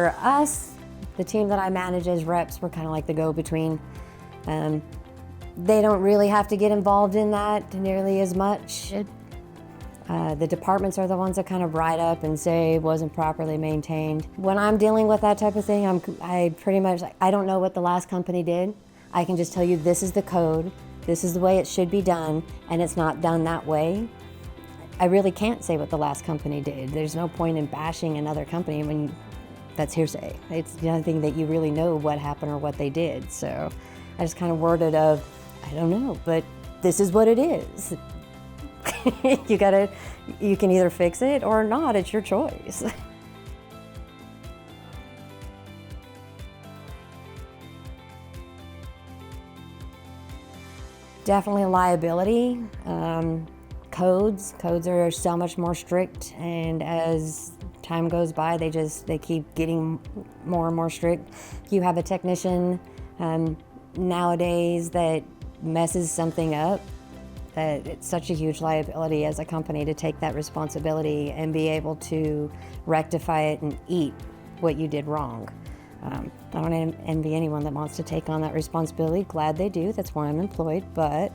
For us, the team that I manage as reps, we're kind of like the go-between. They don't really have to get involved in that nearly as much. The departments are the ones that kind of write up and say it wasn't properly maintained. When I'm dealing with that type of thing, I don't know what the last company did. I can just tell you this is the code, this is the way it should be done, and it's not done that way. I really can't say what the last company did. There's no point in bashing another company when that's hearsay. It's nothing that you really know what happened or what they did. So I just kind of worded of, I don't know, but this is what it is. You can either fix it or not, it's your choice. Definitely liability. Codes are so much more strict, and as time goes by, they keep getting more and more strict. If you have a technician nowadays that messes something up, that it's such a huge liability as a company to take that responsibility and be able to rectify it and eat what you did wrong. I don't envy anyone that wants to take on that responsibility. Glad they do, that's why I'm employed, but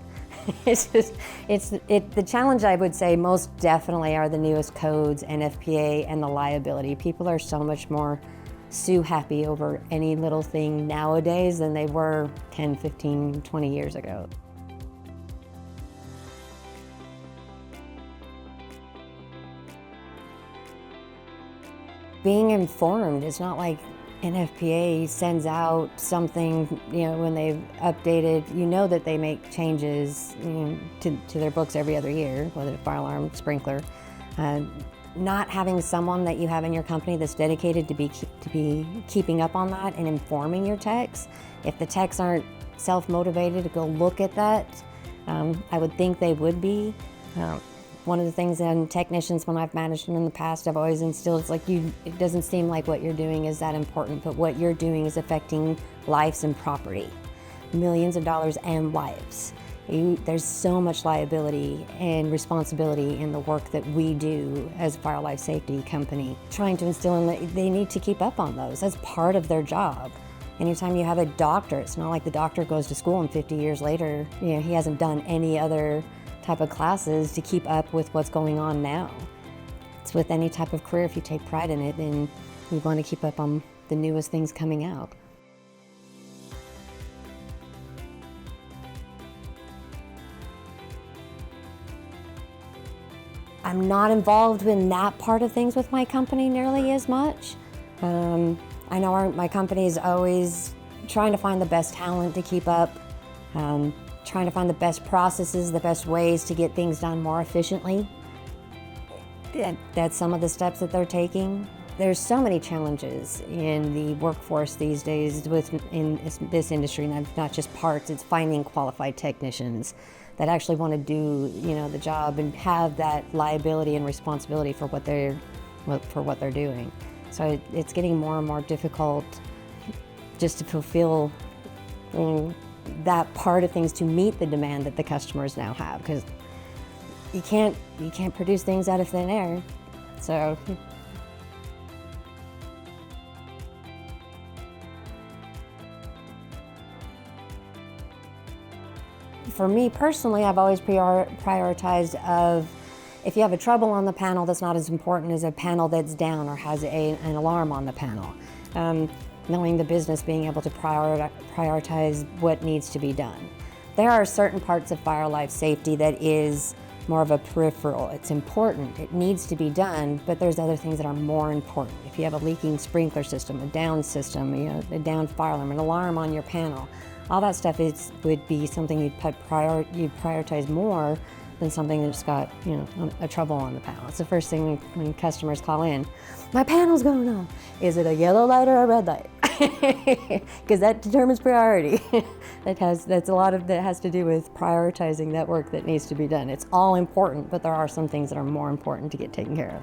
the challenge, I would say, most definitely are the newest codes, NFPA, and the liability. People are so much more sue happy over any little thing nowadays than they were 10, 15, 20 years ago. Being informed, it's not like NFPA sends out something, when they've updated, that they make changes to their books every other year, whether it's fire alarm, sprinkler. Not having someone that you have in your company that's dedicated to be keeping up on that and informing your techs. If the techs aren't self-motivated to go look at that, I would think they would be. One of the things in technicians, when I've managed them in the past, I've always instilled, it doesn't seem like what you're doing is that important, but what you're doing is affecting lives and property, millions of dollars and lives. There's so much liability and responsibility in the work that we do as a fire life safety company. Trying to instill in that they need to keep up on those. That's part of their job. Anytime you have a doctor, it's not like the doctor goes to school and 50 years later, he hasn't done any other type of classes to keep up with what's going on now. It's with any type of career, if you take pride in it, then you want to keep up on the newest things coming out. I'm not involved in that part of things with my company nearly as much. I know my company is always trying to find the best talent to keep up, trying to find the best processes, the best ways to get things done more efficiently. That's some of the steps that they're taking. There's so many challenges in the workforce these days in this industry, and not just parts, it's finding qualified technicians that actually want to do the job and have that liability and responsibility for what they're doing. So it's getting more and more difficult just to fulfill that part of things to meet the demand that the customers now have, because you can't produce things out of thin air. So for me personally, I've always prioritized of, if you have a trouble on the panel, that's not as important as a panel that's down or has an alarm on the panel. Knowing the business, being able to prioritize what needs to be done. There are certain parts of fire life safety that is more of a peripheral. It's important, it needs to be done, but there's other things that are more important. If you have a leaking sprinkler system, a down system, a down fire alarm, an alarm on your panel, all that stuff would be something you'd prioritize more than something that's got a trouble on the panel. It's the first thing when customers call in. My panel's going off. Is it a yellow light or a red light? Because that determines priority. That has to do with prioritizing that work that needs to be done. It's all important, but there are some things that are more important to get taken care of.